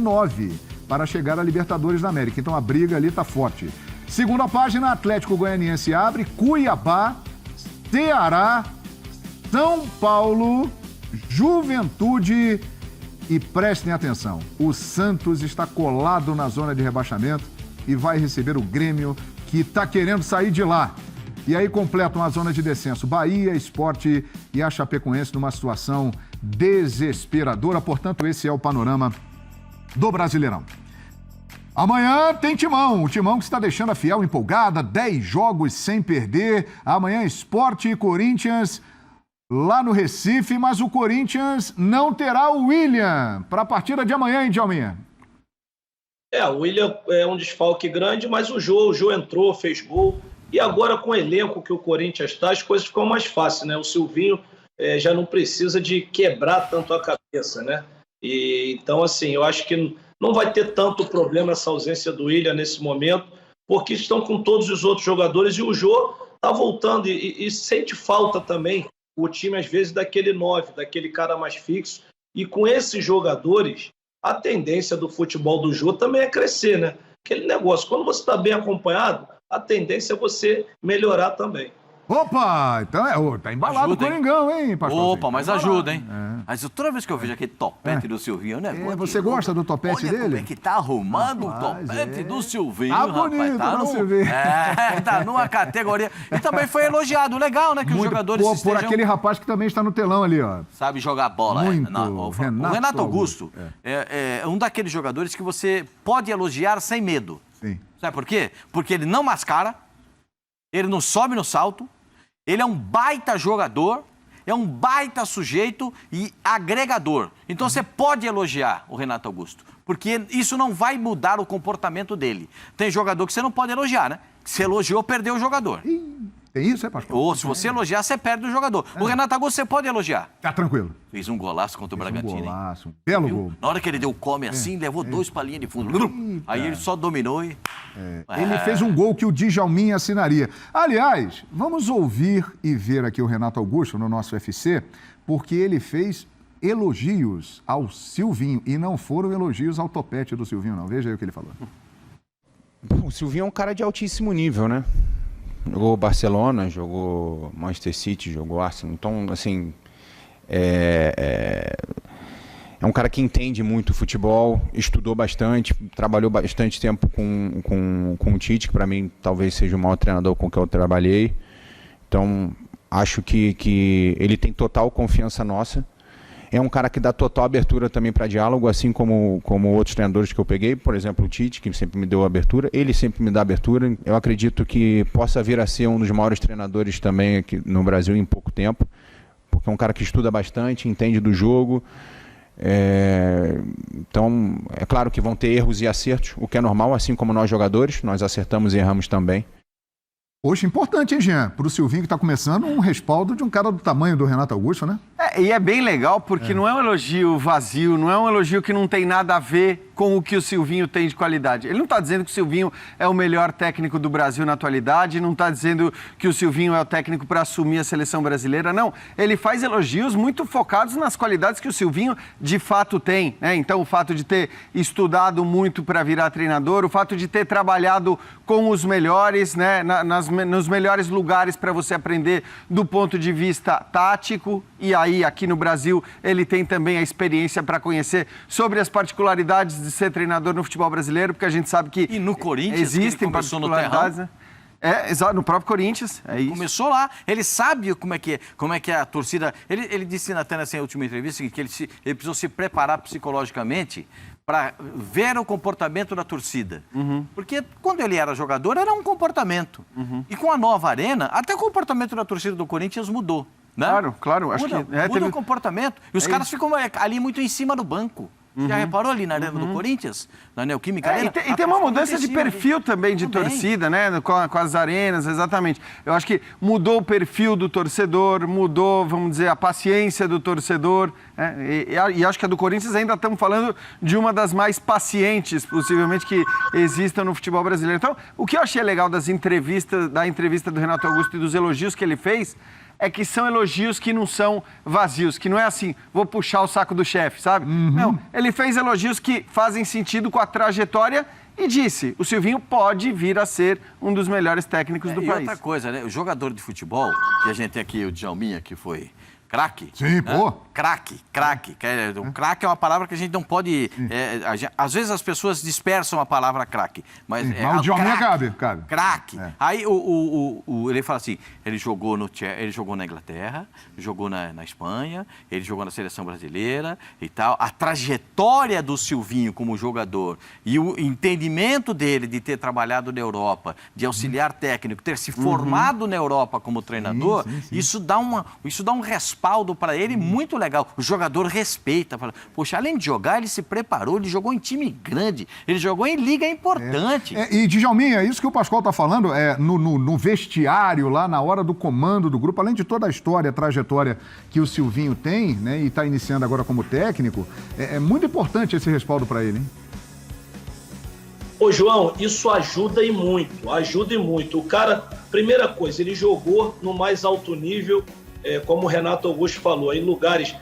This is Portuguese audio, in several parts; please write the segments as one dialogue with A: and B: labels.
A: 9 para chegar à Libertadores da América. Então a briga ali está forte. Segunda página, Atlético Goianiense abre, Cuiabá, Ceará, São Paulo, Juventude e prestem atenção, o Santos está colado na zona de rebaixamento e vai receber o Grêmio que está querendo sair de lá. E aí completam a zona de descenso Bahia, Sport e a Chapecoense numa situação desesperadora. Portanto, esse é o panorama do Brasileirão. Amanhã tem Timão, o Timão que está deixando a Fiel empolgada, 10 jogos sem perder. Amanhã Sport e Corinthians lá no Recife, mas o Corinthians não terá o William para a partida de amanhã, hein, Djalminha?
B: O William é um desfalque grande, mas o Jô entrou, fez gol. E agora, com o elenco que o Corinthians está, as coisas ficam mais fáceis, né? O Silvinho já não precisa de quebrar tanto a cabeça, né? Então, assim, eu acho que não vai ter tanto problema essa ausência do William nesse momento, porque estão com todos os outros jogadores e o Jô está voltando e sente falta também o time, às vezes, daquele 9, daquele cara mais fixo. E com esses jogadores, a tendência do futebol do Jô também é crescer, né? Aquele negócio, quando você está bem acompanhado, a tendência é você melhorar também.
A: Opa, então tá embalado o Coringão, hein, pastor?
C: Opa, mas ajuda, hein? Mas toda vez que eu vejo aquele topete do Silvinho, né?
A: Você gosta do topete dele?
C: Como é que tá arrumando o topete do Silvinho,
A: tá bonito,
C: rapaz.
A: Silvinho.
C: Tá numa categoria. E também foi elogiado, legal, né? Que os jogadores
A: por aquele rapaz que também está no telão ali, ó.
C: Sabe jogar bola.
A: Muito.
C: O Renato Augusto é um daqueles jogadores que você pode elogiar sem medo.
A: Sim.
C: Sabe por quê? Porque ele não mascara, ele não sobe no salto, ele é um baita jogador, é um baita sujeito e agregador. Então você pode elogiar o Renato Augusto, porque isso não vai mudar o comportamento dele. Tem jogador que você não pode elogiar, né? Se elogiou, perdeu o jogador.
A: Tem isso, pastor?
C: Ou se você elogiar, você perde o jogador. O Renato Augusto você pode elogiar.
A: Tá tranquilo.
C: Fez um golaço contra o Bragantino.
A: Um belo gol.
C: Na hora que ele deu o come assim, levou 2 pra linha de fundo. Aí ele só dominou e...
A: Ele fez um gol que o Djalminha assinaria. Aliás, vamos ouvir e ver aqui o Renato Augusto no nosso UFC, porque ele fez elogios ao Silvinho e não foram elogios ao topete do Silvinho, não. Veja aí o que ele falou.
D: O Silvinho é um cara de altíssimo nível, né? Jogou Barcelona, jogou Manchester City, jogou Arsenal. Então, assim, é um cara que entende muito futebol, estudou bastante, trabalhou bastante tempo com o Tite, que para mim talvez seja o maior treinador com que eu trabalhei. Então, acho que ele tem total confiança nossa. É um cara que dá total abertura também para diálogo, assim como outros treinadores que eu peguei, por exemplo, o Tite, que sempre me deu abertura, ele sempre me dá abertura. Eu acredito que possa vir a ser um dos maiores treinadores também aqui no Brasil em pouco tempo, porque é um cara que estuda bastante, entende do jogo. Então, é claro que vão ter erros e acertos, o que é normal, assim como nós jogadores, nós acertamos e erramos também.
A: Poxa, importante, hein, Jean? Para o Silvinho que está começando, um respaldo de um cara do tamanho do Renato Augusto, né?
E: E é bem legal porque não é um elogio vazio, não é um elogio que não tem nada a ver com o que o Silvinho tem de qualidade. Ele não está dizendo que o Silvinho é o melhor técnico do Brasil na atualidade, não está dizendo que o Silvinho é o técnico para assumir a seleção brasileira, não. Ele faz elogios muito focados nas qualidades que o Silvinho de fato tem, né? Então, o fato de ter estudado muito para virar treinador, o fato de ter trabalhado com os melhores, né? Nos melhores lugares para você aprender do ponto de vista tático. E aí, aqui no Brasil, ele tem também a experiência para conhecer sobre as particularidades de ser treinador no futebol brasileiro, porque a gente sabe que
C: E no Corinthians,
E: existem
C: que começou no
E: particularidades,
C: terrão.
E: né? Exato, no próprio Corinthians, é isso.
C: Começou lá, ele sabe como é que é a torcida. Ele disse até nessa última entrevista que ele precisou se preparar psicologicamente para ver o comportamento da torcida. Porque quando ele era jogador, era um comportamento. E com a nova arena, até o comportamento da torcida do Corinthians mudou. Né?
E: Claro. Acho
C: Muda
E: que
C: o comportamento. E os caras ficam ali muito em cima do banco. Já reparou ali na arena do Corinthians? Na Neoquímica Arena?
E: E tem uma mudança de perfil também de torcida, né? Com as arenas, exatamente. Eu acho que mudou o perfil do torcedor, mudou, vamos dizer, a paciência do torcedor. Né? E acho que a do Corinthians ainda estamos falando de uma das mais pacientes, possivelmente, que existam no futebol brasileiro. Então, o que eu achei legal da entrevista do Renato Augusto e dos elogios que ele fez é que são elogios que não são vazios, que não é assim, vou puxar o saco do chefe, sabe? Não, ele fez elogios que fazem sentido com a trajetória e disse, o Silvinho pode vir a ser um dos melhores técnicos do
C: e
E: país.
C: outra coisa, né? O jogador de futebol, que a gente tem aqui, o Djalminha, que foi craque.
A: Sim, pô.
C: Craque. O craque é uma palavra que a gente não pode... às vezes as pessoas dispersam a palavra craque. Mas
A: o Djalminha cabe.
C: Craque. Aí ele fala assim, ele jogou na Inglaterra, jogou na Espanha, ele jogou na seleção brasileira e tal. A trajetória do Silvinho como jogador e o entendimento dele de ter trabalhado na Europa, de auxiliar técnico, ter se formado na Europa como treinador, isso dá um respaldo para ele muito legal. O jogador respeita, fala, poxa, além de jogar, ele se preparou, ele jogou em time grande, ele jogou em liga importante.
A: E, Djalminha, isso que o Pascoal está falando, no vestiário, lá na hora do comando do grupo, além de toda a história, a trajetória que o Silvinho tem, né, e está iniciando agora como técnico, é muito importante esse respaldo para ele, hein?
B: Ô, João, isso ajuda e muito. O cara, primeira coisa, ele jogou no mais alto nível, como o Renato Augusto falou, em lugares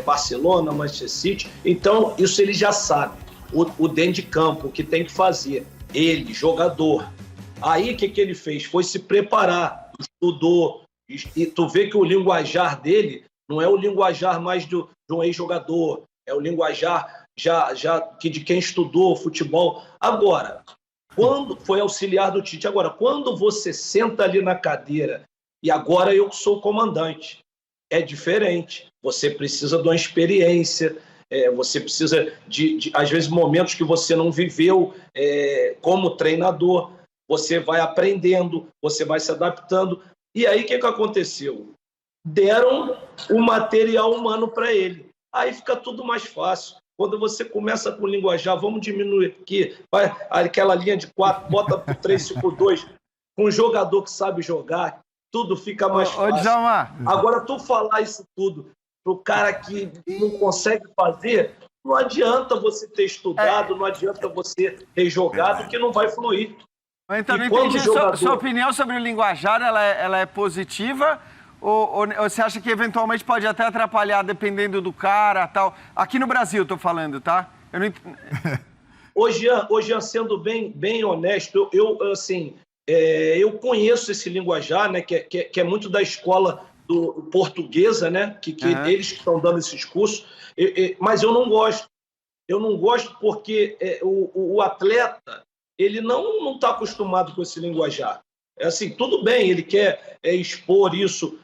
B: Barcelona, Manchester City. Então, isso ele já sabe. O dentro de campo, o que tem que fazer. Ele, jogador. Aí, o que ele fez? Foi se preparar, estudou. E tu vê que o linguajar dele não é o linguajar mais de um ex-jogador. É o linguajar já de quem estudou futebol. Agora, quando foi auxiliar do Tite, quando você senta ali na cadeira e agora eu sou o comandante, é diferente. Você precisa de uma experiência, você precisa de, às vezes, momentos que você não viveu como treinador. Você vai aprendendo, você vai se adaptando. E aí, o que aconteceu? Deram o material humano para ele. Aí fica tudo mais fácil. Quando você começa com linguajar, vamos diminuir aqui, vai aquela linha de 4, bota para 3-5-2, com um jogador que sabe jogar, tudo fica mais fácil.
E: Djalma.
B: Agora, tu falar isso tudo pro cara que não consegue fazer, não adianta você ter estudado, não adianta você ter jogado, que não vai fluir.
E: Então, não
B: quando
E: entendi. Sua opinião sobre o linguajar, ela é positiva? Ou você acha que eventualmente pode até atrapalhar, dependendo do cara tal? Aqui no Brasil, tô falando, tá? Eu não
B: Hoje, sendo bem honesto, eu conheço esse linguajar, né, que é muito da escola portuguesa, né, que eles que estão dando esses cursos, mas eu não gosto. Eu não gosto porque o atleta, ele não está acostumado com esse linguajar. É assim, tudo bem, ele quer expor isso,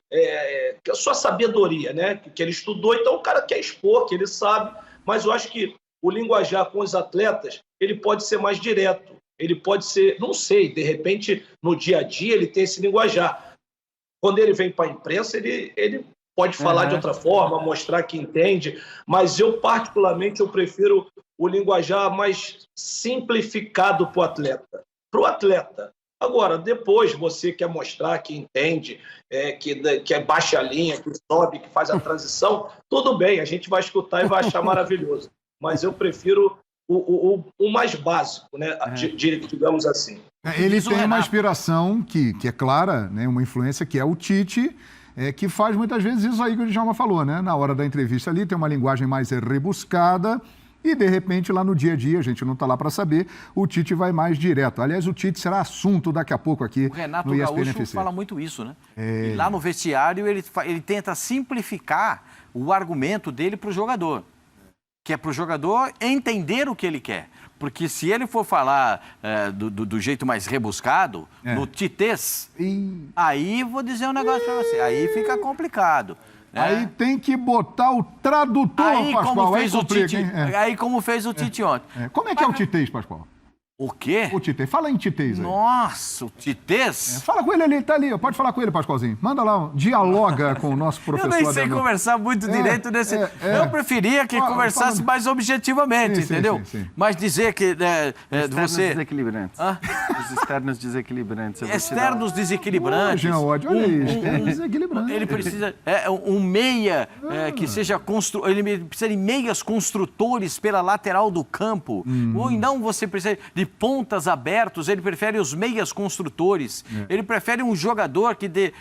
B: a sua sabedoria, né, que ele estudou, então o cara quer expor, que ele sabe, mas eu acho que o linguajar com os atletas, ele pode ser mais direto, ele pode ser, não sei, de repente, no dia a dia ele tem esse linguajar. Quando ele vem para a imprensa, ele pode falar de outra forma, mostrar que entende, mas eu, particularmente, eu prefiro o linguajar mais simplificado para o atleta. Para o atleta. Agora, depois você quer mostrar que entende, que é baixa a linha, que sobe, que faz a transição, tudo bem, a gente vai escutar e vai achar maravilhoso. Mas eu prefiro o mais básico, né? Digamos assim.
A: Ele tem uma inspiração que é clara, né? Uma influência que é o Tite, que faz muitas vezes isso aí que o Djalma falou, né? Na hora da entrevista ali, tem uma linguagem mais rebuscada e, de repente, lá no dia a dia, a gente não está lá para saber, o Tite vai mais direto. Aliás, o Tite será assunto daqui a pouco aqui no ESPN FC.
C: O Renato Gaúcho fala muito isso, né? E lá no vestiário, ele tenta simplificar o argumento dele para o jogador. Que é para o jogador entender o que ele quer. Porque se ele for falar do jeito mais rebuscado, no titês, aí vou dizer um negócio para você, aí fica complicado. Né?
A: Aí tem que botar o tradutor, Pascoal.
C: Aí como fez o Tite ontem.
A: Como é que é o titês, Pascoal?
C: O quê?
A: O titês. Fala em titês aí.
C: Nossa, o titês?
A: Fala com ele ali, tá ali. Pode falar com ele, Pascoalzinho. Manda lá, dialoga com o nosso professor.
C: Eu nem sei conversar muito direito nesse... Eu preferia que conversasse mais objetivamente, entendeu? Sim. Mas dizer que você...
E: Desequilibrantes. Os externos desequilibrantes.
C: Externos desequilibrantes.
A: Jean Oddi, olha aí, externos desequilibrantes.
C: Ele precisa... um meia que seja... Ele precisa de meias construtores pela lateral do campo. Ou não você precisa de pontas abertos, ele prefere os meias construtores, ele prefere um jogador que dê...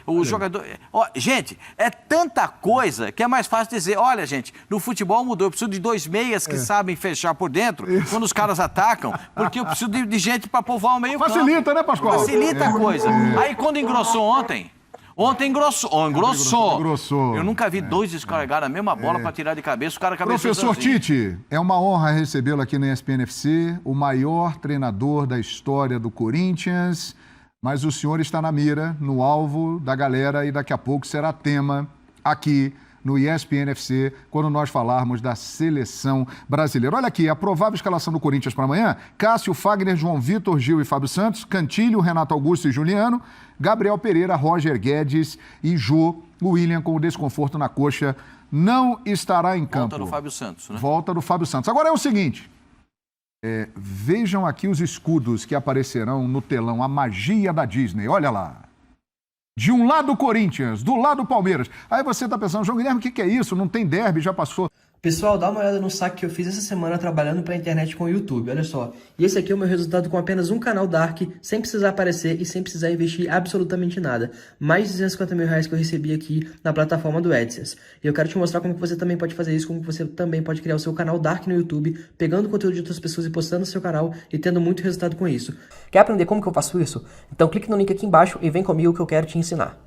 C: gente, é tanta coisa que é mais fácil dizer, olha, gente, no futebol mudou, eu preciso de 2 meias que sabem fechar por dentro quando os caras atacam, porque eu preciso de gente para povoar o meio campo.
A: Facilita, né, Pascoal?
C: Facilita a coisa. Aí quando engrossou ontem engrossou. Eu nunca vi 2 descarregar a mesma bola para tirar de cabeça, o cara cabeceou
A: Professor
C: sozinho.
A: Tite, é uma honra recebê-lo aqui na ESPN FC, o maior treinador da história do Corinthians, mas o senhor está na mira, no alvo da galera e daqui a pouco será tema aqui no ESPN FC, quando nós falarmos da seleção brasileira. Olha aqui, a provável escalação do Corinthians para amanhã: Cássio, Fagner, João Vitor, Gil e Fábio Santos, Cantilho, Renato Augusto e Juliano, Gabriel Pereira, Roger Guedes e Jô. O William, com o desconforto na coxa, não estará em campo.
C: Volta do Fábio Santos, né?
A: Volta do Fábio Santos. Agora é o seguinte, vejam aqui os escudos que aparecerão no telão, a magia da Disney, olha lá. De um lado o Corinthians, do lado o Palmeiras. Aí você está pensando, João Guilherme, o que é isso? Não tem derby, já passou.
F: Pessoal, dá uma olhada no saque que eu fiz essa semana trabalhando para a internet com o YouTube, olha só. E esse aqui é o meu resultado com apenas um canal Dark, sem precisar aparecer e sem precisar investir absolutamente nada. Mais de 250 mil reais que eu recebi aqui na plataforma do AdSense. E eu quero te mostrar como que você também pode fazer isso, como que você também pode criar o seu canal Dark no YouTube, pegando conteúdo de outras pessoas e postando no seu canal e tendo muito resultado com isso. Quer aprender como que eu faço isso? Então clique no link aqui embaixo e vem comigo que eu quero te ensinar.